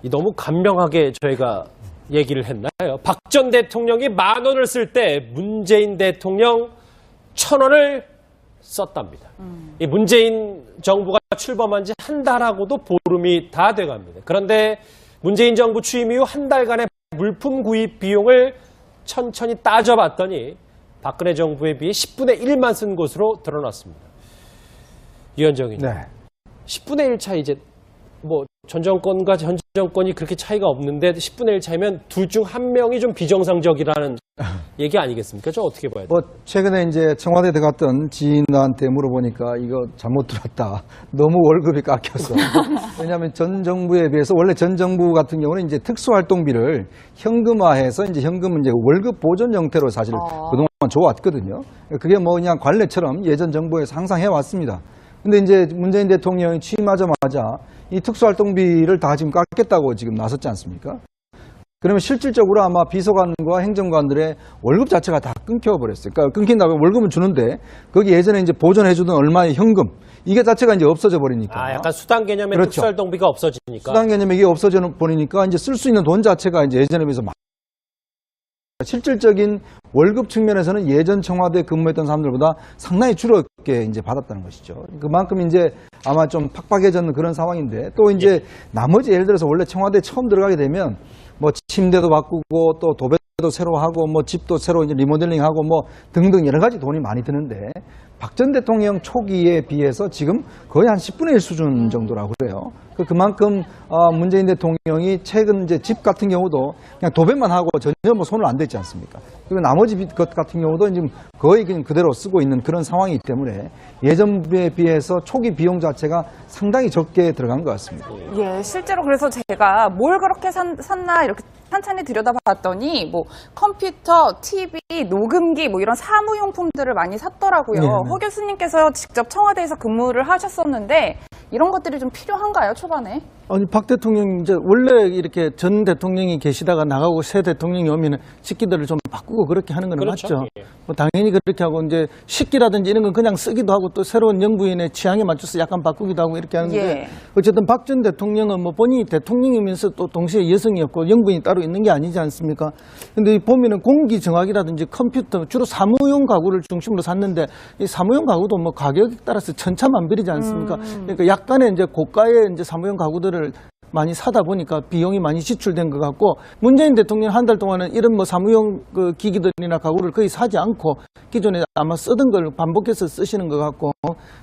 너무 간명하게 저희가 얘기를 했나요? 박 전 대통령이 10,000원을 쓸 때 문재인 대통령 1,000원을 썼답니다. 이 문재인 정부가 출범한 지 한 달하고도 보름이 다 돼갑니다. 그런데 문재인 정부 취임 이후 한 달간의 물품 구입 비용을 천천히 따져봤더니 박근혜 정부에 비해 10분의 1만 쓴 것으로 드러났습니다. 유현정 의원, 네. 10분의 1 차이 이제 뭐 전 정권과 전 정권이 그렇게 차이가 없는데 10분의 1 차이면 둘 중 한 명이 좀 비정상적이라는 얘기 아니겠습니까? 저 어떻게 봐야 돼요? 뭐 최근에 이제 청와대 들어갔던 지인한테 물어보니까 이거 잘못 들었다. 너무 월급이 깎여서. 왜냐하면 전 정부에 비해서 원래 전 정부 같은 경우는 이제 특수활동비를 현금화해서 이제 현금은 이제 월급 보전 형태로 사실 그동안 줘왔거든요. 그게 뭐 그냥 관례처럼 예전 정부에서 항상 해왔습니다. 근데 이제 문재인 대통령이 취임하자마자 이 특수활동비를 다 지금 깎겠다고 지금 나섰지 않습니까? 그러면 실질적으로 아마 비서관과 행정관들의 월급 자체가 다 끊겨버렸어요. 그러니까 끊긴다고 월급은 주는데 거기 예전에 이제 보존해주던 얼마의 현금 이게 자체가 이제 없어져 버리니까. 아, 약간 수당 개념의 그렇죠. 특수활동비가 없어지니까. 수당 개념이 이게 없어져 버리니까 이제 쓸 수 있는 돈 자체가 이제 예전에 비해서 실질적인 월급 측면에서는 예전 청와대에 근무했던 사람들보다 상당히 줄었게 이제 받았다는 것이죠. 그만큼 이제 아마 좀 팍팍해졌는 그런 상황인데 또 이제 나머지 예를 들어서 원래 청와대에 처음 들어가게 되면 뭐 침대도 바꾸고 또 도배도 새로 하고 뭐 집도 새로 이제 리모델링하고 뭐 등등 여러 가지 돈이 많이 드는데 박 전 대통령 초기에 비해서 지금 거의 한 10분의 1 수준 정도라고 그래요. 그만큼 문재인 대통령이 최근 이제 집 같은 경우도 그냥 도배만 하고 전혀 뭐 손을 안 댔지 않습니까? 그리고 나머지 것 같은 경우도 지금 거의 그냥 그대로 쓰고 있는 그런 상황이기 때문에 예전에 비해서 초기 비용 자체가 상당히 적게 들어간 것 같습니다. 예, 실제로 그래서 제가 뭘 그렇게 샀나 이렇게 찬찬히 들여다봤더니 뭐 컴퓨터, TV, 녹음기 뭐 이런 사무용품들을 많이 샀더라고요. 네네. 허 교수님께서 직접 청와대에서 근무를 하셨었는데 이런 것들이 좀 필요한가요, 초반에? 아니, 박 대통령이 이제 원래 이렇게 전 대통령이 계시다가 나가고 새 대통령이 오면은 식기들을 좀 바꾸고 그렇게 하는 건 그렇죠. 맞죠. 예. 뭐 당연히 그렇게 하고 이제 식기라든지 이런 건 그냥 쓰기도 하고 또 새로운 영부인의 취향에 맞춰서 약간 바꾸기도 하고 이렇게 하는데 예. 어쨌든 박 전 대통령은 뭐 본인이 대통령이면서 또 동시에 여성이었고 영부인이 따로 있는 게 아니지 않습니까? 근데 보면은 공기 정화기라든지 컴퓨터 주로 사무용 가구를 중심으로 샀는데 이 사무용 가구도 뭐 가격에 따라서 천차만별이지 않습니까? 그러니까 약간의 이제 고가의 이제 사무용 가구들을 많이 사다 보니까 비용이 많이 지출된 것 같고 문재인 대통령 한 달 동안은 이런 뭐 사무용 그 기기들이나 가구를 거의 사지 않고 기존에 아마 쓰던 걸 반복해서 쓰시는 것 같고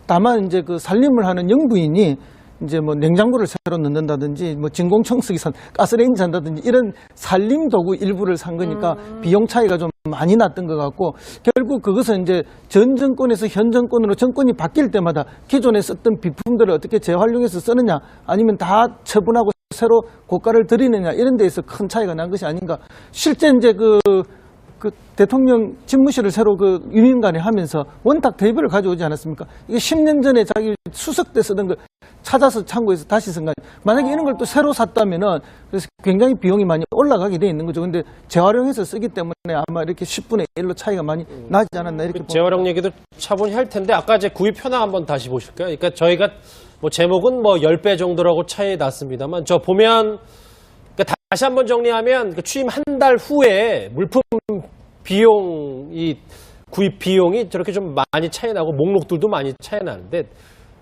다만 이제 그 살림을 하는 영부인이 이제 뭐 냉장고를 새로 넣는다든지 뭐 진공청소기 가스레인지 산다든지 이런 살림 도구 일부를 산 거니까 비용 차이가 좀 많이 났던 것 같고 결국 그것은 이제 전 정권에서 현 정권으로 정권이 바뀔 때마다 기존에 썼던 비품들을 어떻게 재활용해서 쓰느냐 아니면 다 처분하고 새로 고가를 들이느냐 이런 데에서 큰 차이가 난 것이 아닌가. 실제 이제 그 대통령 집무실을 새로 그 유인간에 하면서 원탁 대비를 가져오지 않았습니까? 이게 10년 전에 자기 수석 때 쓰던 걸 찾아서 창고에서 다시 쓴 거 아니에요. 만약에 이런 걸 또 새로 샀다면은 그래서 굉장히 비용이 많이 올라가게 돼 있는 거죠. 근데 재활용해서 쓰기 때문에 아마 이렇게 10분의 1로 차이가 많이 나지 않았나 이렇게 봅니다. 재활용 얘기도 차분히 할 텐데 아까 이제 구입 현황 한번 다시 보실까요? 그러니까 저희가 뭐 제목은 뭐 10배 정도라고 차이 났습니다만 저 보면 그러니까 다시 한번 정리하면 그 취임 한 달 후에 물품 비용이 구입 비용이 저렇게 좀 많이 차이 나고 목록들도 많이 차이 나는데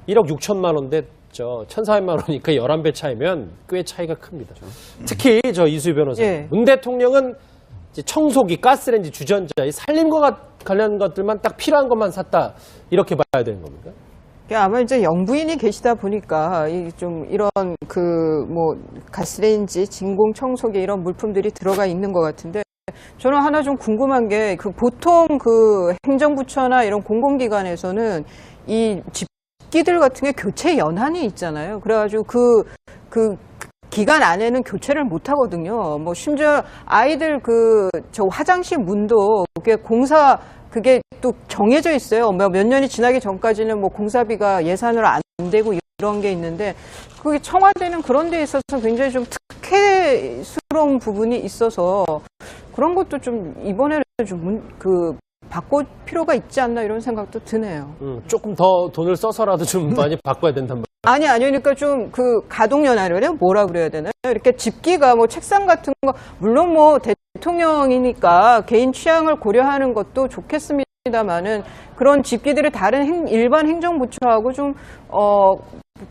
1억 6천만 원인데 저 1,400만 원이니까 11배 차이면 꽤 차이가 큽니다. 특히 저 이수희 변호사 예. 문 대통령은 이제 청소기, 가스레인지, 주전자 이 살림과 관련 것들만 딱 필요한 것만 샀다 이렇게 봐야 되는 겁니까? 아마 이제 영부인이 계시다 보니까 좀 이런 그 뭐 가스레인지, 진공 청소기 이런 물품들이 들어가 있는 것 같은데 저는 하나 좀 궁금한 게 그 보통 그 행정부처나 이런 공공기관에서는 이 집기들 같은 게 교체 연한이 있잖아요. 그래가지고 그 기간 안에는 교체를 못 하거든요. 뭐 심지어 아이들 저 화장실 문도 그게 또 정해져 있어요. 몇 년이 지나기 전까지는 뭐 공사비가 예산으로 안 되고 이런 게 있는데 그게 청와대는 그런 데 있어서 굉장히 좀 특혜스러운 부분이 있어서 그런 것도 좀 이번에는 좀 바꿀 필요가 있지 않나 이런 생각도 드네요. 조금 더 돈을 써서라도 좀 많이 바꿔야 된단 아니, 그러니까 좀 그 가동연화를 해요? 뭐라 그래야 되나요? 이렇게 집기가 뭐 책상 같은 거, 물론 뭐 대통령이니까 개인 취향을 고려하는 것도 좋겠습니다만은 그런 집기들을 다른 일반 행정부처하고 좀,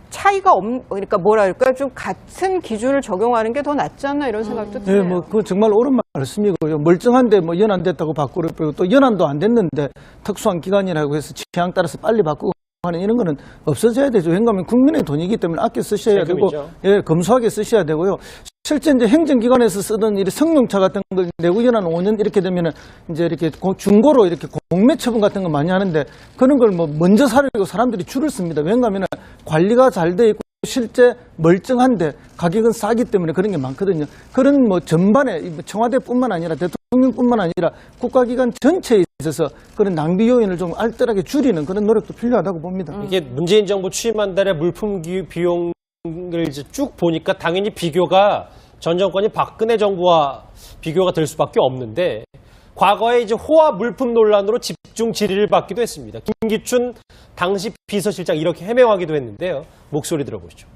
차이가 그러니까 뭐랄까, 좀 같은 기준을 적용하는 게 더 낫지 않나 이런 생각도 네, 드네요. 뭐, 그건 정말 옳은 말씀이고요. 멀쩡한데 뭐 연한됐다고 바꾸려 그러고 또 연한도 안 됐는데 특수한 기관이라고 해서 취향 따라서 빨리 바꾸고 하는 이런 거는 없어져야 되죠. 왜냐하면 국민의 돈이기 때문에 아껴 쓰셔야 되고, 세금이죠. 예, 검소하게 쓰셔야 되고요. 실제 이제 행정기관에서 쓰던 이 성룡차 같은 걸 내구 연한 5년 이렇게 되면은 이제 이렇게 중고로 이렇게 공매 처분 같은 거 많이 하는데 그런 걸 뭐 먼저 사려고 사람들이 줄을 씁니다. 왜냐하면 관리가 잘 돼 있고 실제 멀쩡한데 가격은 싸기 때문에 그런 게 많거든요. 그런 뭐 전반에 청와대뿐만 아니라 대통령뿐만 아니라 국가기관 전체에 있어서 그런 낭비 요인을 좀 알뜰하게 줄이는 그런 노력도 필요하다고 봅니다. 이게 문재인 정부 취임 한 달에 물품 비용을 이제 쭉 보니까 당연히 비교가 전 정권이 박근혜 정부와 비교가 될 수밖에 없는데 과거에 이제 호화 물품 논란으로 집중 질의를 받기도 했습니다. 김기춘 당시 비서실장 이렇게 해명하기도 했는데요. 목소리 들어보시죠.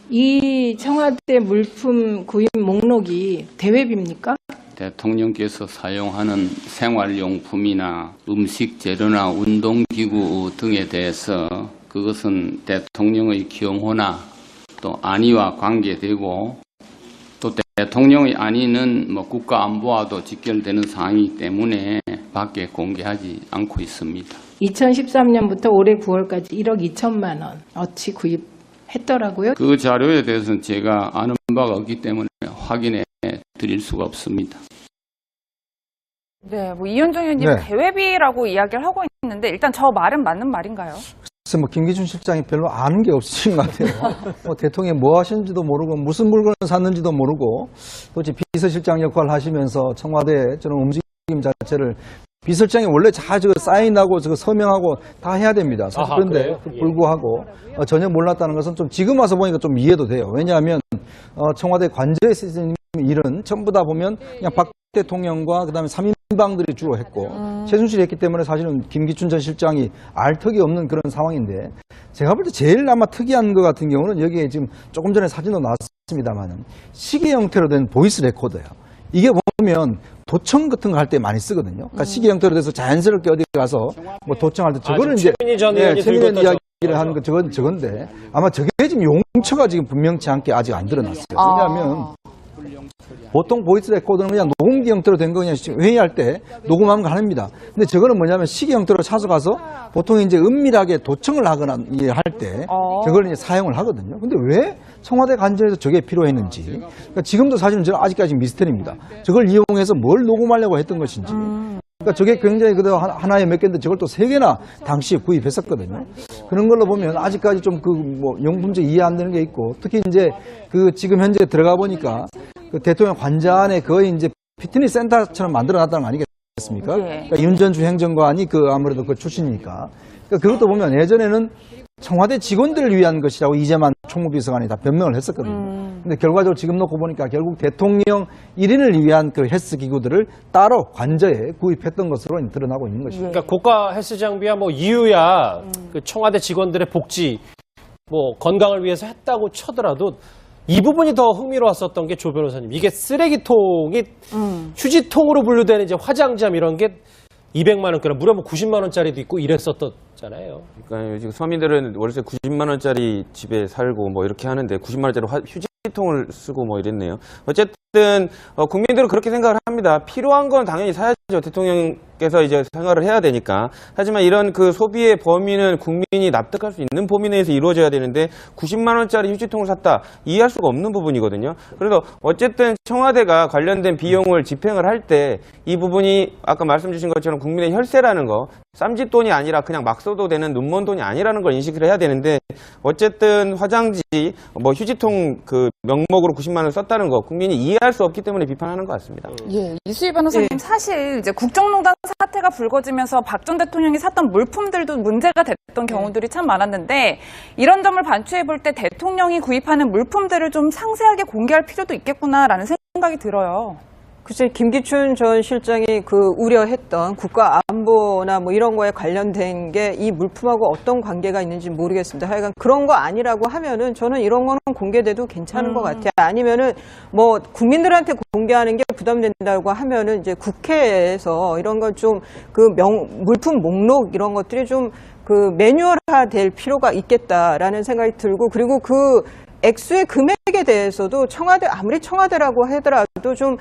이 청와대 물품 구입 목록이 대외비입니까? 대통령께서 사용하는 생활용품이나 음식 재료나 운동기구 등에 대해서 그것은 대통령의 경호나 또 안위와 관계되고 또 대통령의 안위는 뭐 국가 안보와도 직결되는 사항이기 때문에 밖에 공개하지 않고 있습니다. 2013년부터 올해 9월까지 1억 2천만 원 어치 구입했더라고요. 그 자료에 대해서는 제가 아는 바가 없기 때문에 확인해 드릴 수가 없습니다. 네, 뭐 이현정 의원님 네. 대외비라고 이야기를 하고 있는데 일단 저 말은 맞는 말인가요? 글쎄 뭐 김기춘 실장이 별로 아는 게 없으신 것 같아요. 뭐 대통령이 뭐 하시는지도 모르고 무슨 물건을 샀는지도 모르고 도대체 비서실장 역할을 하시면서 청와대 저런 움직임 자체를 비서실장이 원래 다 저거 사인하고 저거 서명하고 다 해야 됩니다. 사실 아하, 그런데 그래요? 예. 불구하고 전혀 몰랐다는 것은 좀 지금 와서 보니까 좀 이해도 돼요. 왜냐하면 청와대 관저에 쓰이는 일은 전부 다 보면 그냥 박 대통령과 그다음에 3인방들이 주로 했고 최순실이 했기 때문에 사실은 김기춘 전 실장이 알 턱이 없는 그런 상황인데 제가 볼 때 제일 아마 특이한 것 같은 경우는 여기에 지금 조금 전에 사진도 나왔습니다만 시계 형태로 된 보이스 레코더예요. 이게 보면 도청 같은 거 할 때 많이 쓰거든요. 그러니까 시계 형태로 돼서 자연스럽게 어디 가서 뭐 도청할 때 저거는 이제 최민희 전 의원이 최민희 들고 이야기를 하는 거 저건데 아마 저게 지금 용처가 지금 분명치 않게 아직 안 드러났어요. 왜냐하면 보통 보이스 레코더는 그냥 녹음기 형태로 된 거 그냥 회의할 때 녹음하면 가능합니다. 근데 저거는 뭐냐면 시계 형태로 찾아가서 보통 이제 은밀하게 도청을 하거나 할 때 저걸 이제 사용을 하거든요. 근데 왜 청와대 관저에서 저게 필요했는지. 그러니까 지금도 사실은 저는 아직까지 미스터리입니다. 저걸 이용해서 뭘 녹음하려고 했던 것인지. 그러니까 저게 굉장히 그래도 하나에 몇 개인데 저걸 또 3개나 당시에 구입했었거든요. 그런 걸로 보면 아직까지 좀 그 뭐 용품적 이해 안 되는 게 있고 특히 이제 그 지금 현재 들어가 보니까 그 대통령 관저 안에 거의 이제 피트니스 센터처럼 만들어 놨다는 거 아니겠습니까? 예. 그러니까 윤전주 행정관이 그 아무래도 그 출신이니까. 그러니까 그것도 보면 예전에는 청와대 직원들을 위한 것이라고 이재만 총무비서관이 다 변명을 했었거든요. 근데 결과적으로 지금 놓고 보니까 결국 대통령 1인을 위한 그 헬스 기구들을 따로 관저에 구입했던 것으로 드러나고 있는 것입니다. 그러니까 고가 헬스 장비야 뭐 이유야 그 청와대 직원들의 복지 뭐 건강을 위해서 했다고 쳐더라도 이 부분이 더 흥미로웠었던 게 조 변호사님. 이게 쓰레기통이 휴지통으로 분류되는 이제 화장지함 이런 게 200만 원짜리 무려 뭐 90만 원짜리도 있고 이랬었잖아요. 그러니까 지금 서민들은 월세 90만 원짜리 집에 살고 뭐 이렇게 하는데 90만 원짜리 휴지통을 쓰고 뭐 이랬네요. 어쨌든 국민들은 그렇게 생각을 합니다. 필요한 건 당연히 사야죠. 대통령께서 이제 생활을 해야 되니까. 하지만 이런 그 소비의 범위는 국민이 납득할 수 있는 범위 내에서 이루어져야 되는데 90만 원짜리 휴지통을 샀다. 이해할 수가 없는 부분이거든요. 그래서 어쨌든 청와대가 관련된 비용을 집행을 할 때 이 부분이 아까 말씀 주신 것처럼 국민의 혈세라는 거 쌈짓돈이 아니라 그냥 막 써도 되는 눈먼 돈이 아니라는 걸 인식을 해야 되는데 어쨌든 화장지 뭐 휴지통 그 명목으로 90만 원을 썼다는 거 국민이 이해할 수 없기 때문에 비판하는 것 같습니다. 예, 이수희 변호사님 사실 이제 국정농단 사태가 불거지면서 박 전 대통령이 샀던 물품들도 문제가 됐던 경우들이 참 많았는데 이런 점을 반추해 볼 때 대통령이 구입하는 물품들을 좀 상세하게 공개할 필요도 있겠구나라는 생각이 들어요. 글쎄 김기춘 전 실장이 그 우려했던 국가 안보 안보나 뭐 이런 거에 관련된 게 이 물품하고 어떤 관계가 있는지 모르겠습니다. 하여간 그런 거 아니라고 하면은 저는 이런 거는 공개돼도 괜찮은 것 같아요. 아니면은 뭐 국민들한테 공개하는 게 부담된다고 하면은 이제 국회에서 이런 걸 좀 그 물품 목록 이런 것들이 좀 그 매뉴얼화 될 필요가 있겠다라는 생각이 들고, 그리고 그 액수의 금액에 대해서도 아무리 청와대라고 하더라도 좀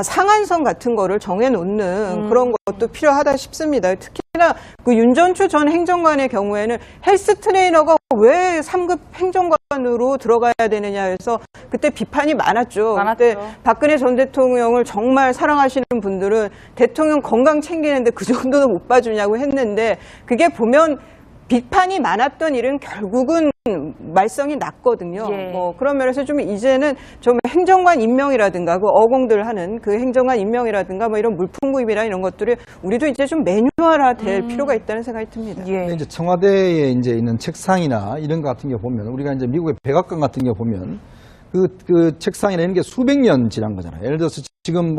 상한선 같은 거를 정해놓는 그런 것도 필요하다 싶습니다. 특히나 그 윤전추 전 행정관의 경우에는 헬스 트레이너가 왜 3급 행정관으로 들어가야 되느냐 해서 그때 비판이 많았죠. 그때 박근혜 전 대통령을 정말 사랑하시는 분들은 대통령 건강 챙기는데 그 정도는 못 봐주냐고 했는데, 그게 보면 비판이 많았던 일은 결국은 말썽이 났거든요. 예. 뭐 그런 면에서 좀 이제는 좀 행정관 임명이라든가 그 어공들 하는 그 행정관 임명이라든가 뭐 이런 물품 구입이나 이런 것들을 우리도 이제 좀 매뉴얼화 될 필요가 있다는 생각이 듭니다. 예. 근데 이제 청와대에 이제 있는 책상이나 이런 거 같은 게 보면, 우리가 이제 미국의 백악관 같은 게 보면 그 책상이나 이런 게 수백 년 지난 거잖아요. 예를 들어서 지금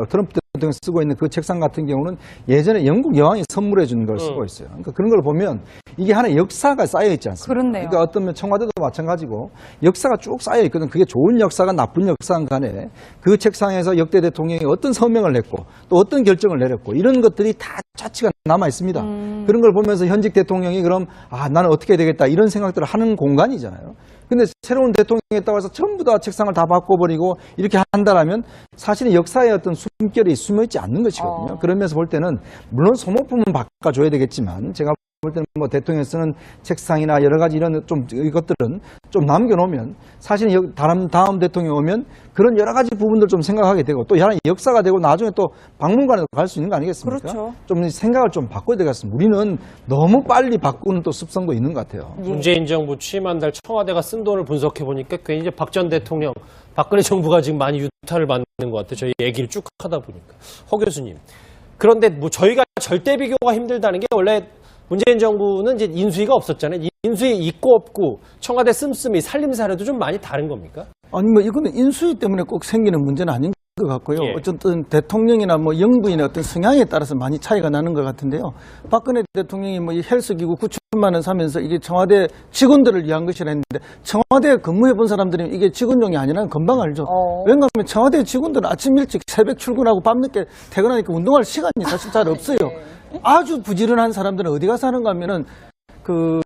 트럼프 대통령이 쓰고 있는 그 책상 같은 경우는 예전에 영국 여왕이 선물해 준 걸 쓰고 있어요. 그러니까 그런 걸 보면 이게 하나의 역사가 쌓여 있지 않습니까? 그렇네요. 그러니까 어떤 청와대도 마찬가지고 역사가 쭉 쌓여 있거든. 그게 좋은 역사가 나쁜 역사가 간에 그 책상에서 역대 대통령이 어떤 서명을 했고 또 어떤 결정을 내렸고 이런 것들이 다 자취가 남아 있습니다. 그런 걸 보면서 현직 대통령이 그럼 나는 어떻게 해야 되겠다 이런 생각들을 하는 공간이잖아요. 근데 새로운 대통령이 있다고 해서 전부 다 책상을 다 바꿔버리고 이렇게 한다라면 사실은 역사의 어떤 숨결이 숨어있지 않는 것이거든요. 그러면서 볼 때는 물론 소모품은 바꿔줘야 되겠지만 제가 볼 때는 뭐 대통령이 쓰는 책상이나 여러 가지 이런 좀 이것들은 좀 남겨놓으면 사실 다음 대통령이 오면 그런 여러 가지 부분들 좀 생각하게 되고 또 하나의 역사가 되고 나중에 또 박물관에도 갈 수 있는 거 아니겠습니까? 그렇죠. 좀 생각을 좀 바꿔야 되겠습니다. 우리는 너무 빨리 바꾸는 또 습성도 있는 것 같아요. 문재인 정부 취임한 달 청와대가 쓴 돈을 분석해 보니까 괜히 이제 박 전 대통령, 박근혜 정부가 지금 많이 유탄을 받는 것 같아요. 저희 얘기를 쭉 하다 보니까. 허 교수님. 그런데 뭐 저희가 절대 비교가 힘들다는 게 원래 문재인 정부는 이제 인수위가 없었잖아요. 인수위 있고 없고 청와대 씀씀이 살림살이도 좀 많이 다른 겁니까? 아니 뭐 이거는 인수위 때문에 꼭 생기는 문제는 아닌 것 같고요. 예. 어쨌든 대통령이나 뭐 영부인의 어떤 성향에 따라서 많이 차이가 나는 것 같은데요. 박근혜 대통령이 뭐 이 헬스기구 9천만 원 사면서 이게 청와대 직원들을 위한 것이라 했는데 청와대에 근무해 본 사람들은 이게 직원용이 아니라는 금방 알죠. 왜냐하면 청와대 직원들은 아침 일찍 새벽 출근하고 밤늦게 퇴근하니까 운동할 시간이 사실 잘 없어요. 아주 부지런한 사람들은 어디 가서 하는가 하면은 그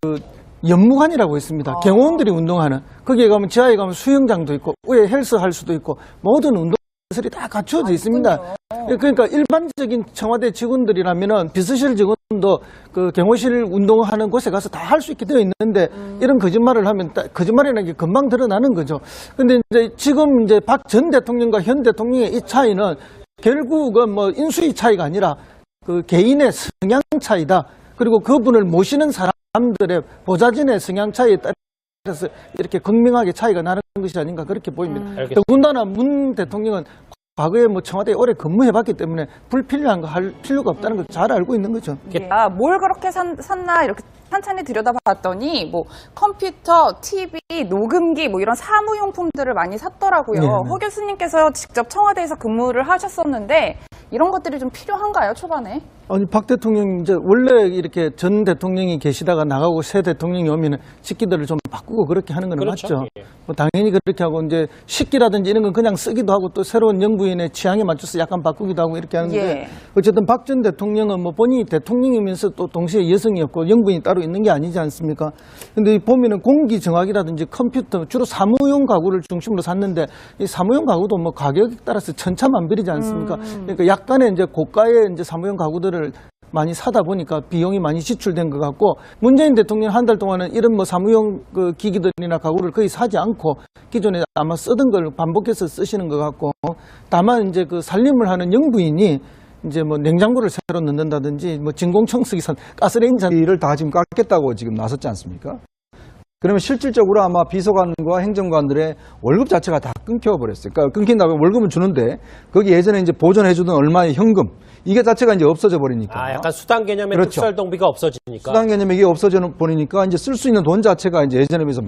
연무관이라고 있습니다. 경호원들이 운동하는. 거기에 가면 지하에 가면 수영장도 있고 위에 헬스 할 수도 있고 모든 운동시설이 다 갖춰져 있습니다. 그러니까 일반적인 청와대 직원들이라면은 비서실 직원도 그 경호실 운동하는 곳에 가서 다 할 수 있게 되어 있는데 이런 거짓말을 하면 거짓말이라는 게 금방 드러나는 거죠. 근데 이제 지금 이제 박 전 대통령과 현 대통령의 이 차이는 결국은 뭐 인수위 차이가 아니라 그 개인의 성향 차이다. 그리고 그분을 모시는 사람들의 보좌진의 성향 차이에 따라서 이렇게 극명하게 차이가 나는 것이 아닌가 그렇게 보입니다. 더군다나 문 대통령은 과거에 뭐 청와대에 오래 근무해봤기 때문에 불필요한 거 할 필요가 없다는 걸 잘 알고 있는 거죠. 뭘 그렇게 샀나 이렇게 찬찬히 들여다봤더니 뭐 컴퓨터, TV, 녹음기 뭐 이런 사무용품들을 많이 샀더라고요. 네네. 허 교수님께서 직접 청와대에서 근무를 하셨었는데 이런 것들이 좀 필요한가요, 초반에? 아니 박 대통령 이제 원래 이렇게 전 대통령이 계시다가 나가고 새 대통령이 오면은 식기들을 좀 바꾸고 그렇게 하는 건 그렇죠. 맞죠. 예. 뭐 당연히 그렇게 하고 이제 식기라든지 이런 건 그냥 쓰기도 하고 또 새로운 영부인의 취향에 맞춰서 약간 바꾸기도 하고 이렇게 하는데 예. 어쨌든 박 전 대통령은 뭐 본인이 대통령이면서 또 동시에 여성이었고 영부인이 따로 있는 게 아니지 않습니까? 근데 보면은 공기 정화기라든지 컴퓨터 주로 사무용 가구를 중심으로 샀는데 이 사무용 가구도 뭐 가격에 따라서 천차만별이지 않습니까? 그러니까 약간의 이제 고가의 이제 사무용 가구들을 많이 사다 보니까 비용이 많이 지출된 것 같고 문재인 대통령 한 달 동안은 이런 뭐 사무용 그 기기들이나 가구를 거의 사지 않고 기존에 아마 쓰던 걸 반복해서 쓰시는 것 같고 다만 이제 그 살림을 하는 영부인이 이제 뭐 냉장고를 새로 넣는다든지 뭐 진공청소기산 가스레인지를 다 지금 깎겠다고 지금 나섰지 않습니까? 그러면 실질적으로 아마 비서관과 행정관들의 월급 자체가 다 끊겨버렸어요. 그러니까 끊긴다고 월급은 주는데 거기 예전에 이제 보존해주던 얼마의 현금 이게 자체가 이제 없어져 버리니까. 약간 수당 개념의 그렇죠. 특수활동비가 없어지니까. 수당 개념이 이게 없어져 버리니까 이제 쓸 수 있는 돈 자체가 이제 예전에 비해서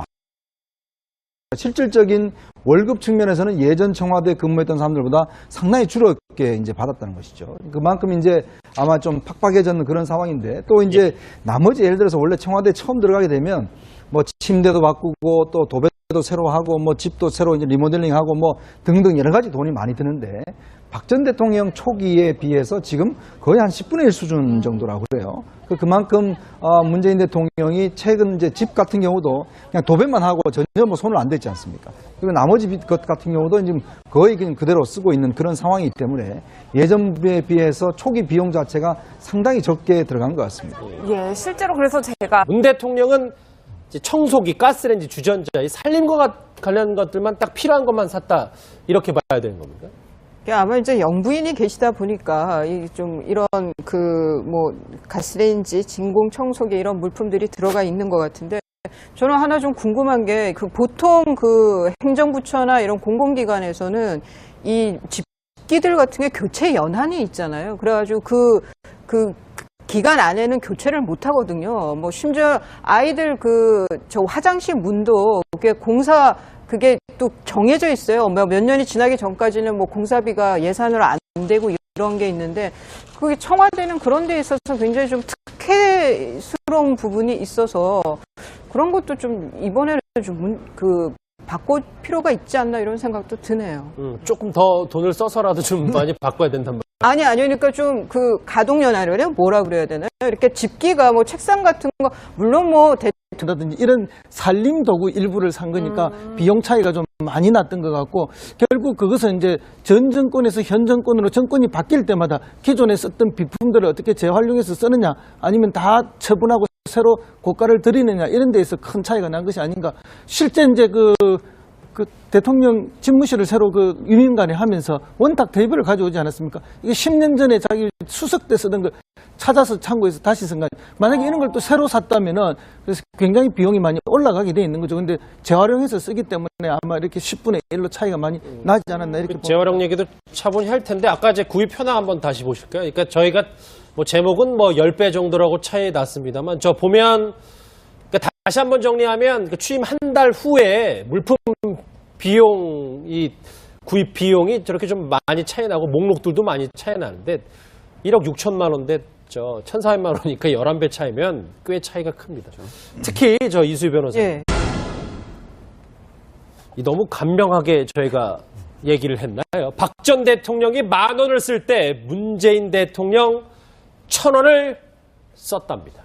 실질적인 월급 측면에서는 예전 청와대 근무했던 사람들보다 상당히 줄었게 이제 받았다는 것이죠. 그만큼 이제 아마 좀 팍팍해졌는 그런 상황인데 또 이제 나머지 예를 들어서 원래 청와대 처음 들어가게 되면 뭐 침대도 바꾸고 또 도배도 새로 하고 뭐 집도 새로 이제 리모델링하고 뭐 등등 여러 가지 돈이 많이 드는데 박 전 대통령 초기에 비해서 지금 거의 한 10분의 1 수준 정도라고 그래요. 그만큼 문재인 대통령이 최근 이제 집 같은 경우도 그냥 도배만 하고 전혀 뭐 손을 안 댔지 않습니까? 그리고 나머지 것 같은 경우도 지금 거의 그냥 그대로 쓰고 있는 그런 상황이기 때문에 예전에 비해서 초기 비용 자체가 상당히 적게 들어간 것 같습니다. 예, 실제로 그래서 제가 문 대통령은 이제 청소기, 가스레인지, 주전자, 이 살림과 관련 것들만 딱 필요한 것만 샀다 이렇게 봐야 되는 겁니까? 아마 이제 영부인이 계시다 보니까 좀 이런 그 뭐 가스레인지, 진공 청소기 이런 물품들이 들어가 있는 것 같은데 저는 하나 좀 궁금한 게 그 보통 그 행정부처나 이런 공공기관에서는 이 집기들 같은 게 교체 연한이 있잖아요. 그래가지고 그 기간 안에는 교체를 못 하거든요. 뭐 심지어 아이들 저 화장실 문도 그게 또 정해져 있어요. 몇 년이 지나기 전까지는 뭐 공사비가 예산으로 안 되고 이런 게 있는데 그게 청와대는 그런 데 있어서 굉장히 좀 특혜스러운 부분이 있어서 그런 것도 좀 이번에는 좀 바꿀 필요가 있지 않나 이런 생각도 드네요. 조금 더 돈을 써서라도 좀 많이 바꿔야 된단 말이에요. 아니, 그러니까 좀 가동연한을 해요? 뭐라 그래야 되나요? 이렇게 집기가 뭐 책상 같은 거, 물론 뭐 라든지 이런 살림 도구 일부를 산 거니까 비용 차이가 좀 많이 났던 것 같고 결국 그것은 이제 전 정권에서 현 정권으로 정권이 바뀔 때마다 기존에 썼던 비품들을 어떻게 재활용해서 쓰느냐 아니면 다 처분하고 새로 고가를 들이느냐 이런 데에서 큰 차이가 난 것이 아닌가. 실제 이제 그 대통령 집무실을 새로 유민간에 하면서 원탁 대비를 가져오지 않았습니까? 이게 10년 전에 자기 수석 때 쓰던 걸 찾아서 창고에서 다시 쓴 거 아니에요. 만약에 이런 걸 또 새로 샀다면은 그래서 굉장히 비용이 많이 올라가게 돼 있는 거죠. 근데 재활용해서 쓰기 때문에 아마 이렇게 10분의 1로 차이가 많이 나지 않았나 이렇게 재활용 얘기도 차분히 할 텐데 아까 이제 구입 현황 한번 다시 보실까요? 그러니까 저희가 뭐 제목은 뭐 10배 정도라고 차이 났습니다만 저 보면 그러니까 다시 한번 정리하면 취임 한 달 후에 물품 비용이 구입 비용이 저렇게 좀 많이 차이 나고 목록들도 많이 차이 나는데 1억 6천만 원인데 1,400만 원이니까 11배 차이면 꽤 차이가 큽니다. 특히 이수희 변호사님. 예. 너무 간명하게 저희가 얘기를 했나요? 박 전 대통령이 10,000원을 쓸 때 문재인 대통령 1,000원을 썼답니다.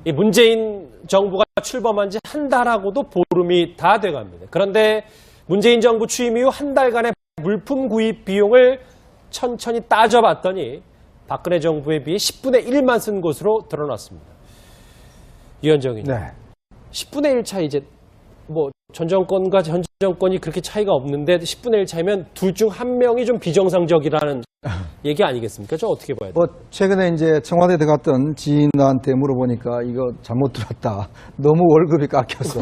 이 문재인 정부가 출범한 지 한 달하고도 보름이 다 돼갑니다. 그런데 문재인 정부 취임 이후 한 달간의 물품 구입 비용을 천천히 따져봤더니 박근혜 정부에 비해 10분의 1만 쓴 것으로 드러났습니다. 유현정 의원. 네. 10분의 1 차이 이제 뭐 전 정권과 전 정권이 그렇게 차이가 없는데 10분의 1 차이면 둘 중 한 명이 좀 비정상적이라는 얘기 아니겠습니까? 저 어떻게 봐야 돼요? 뭐 최근에 이제 청와대 들어갔던 지인한테 물어보니까 이거 잘못 들었다. 너무 월급이 깎여서.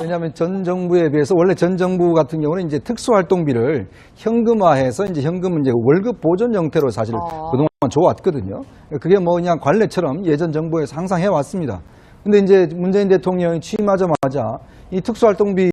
왜냐하면 전 정부에 비해서 원래 전 정부 같은 경우는 이제 특수활동비를 현금화해서 이제 현금 이제 월급 보전 형태로 사실 그동안 줘왔거든요. 그게 뭐 그냥 관례처럼 예전 정부에서 항상 해왔습니다. 근데 이제 문재인 대통령이 취임하자마자 이 특수활동비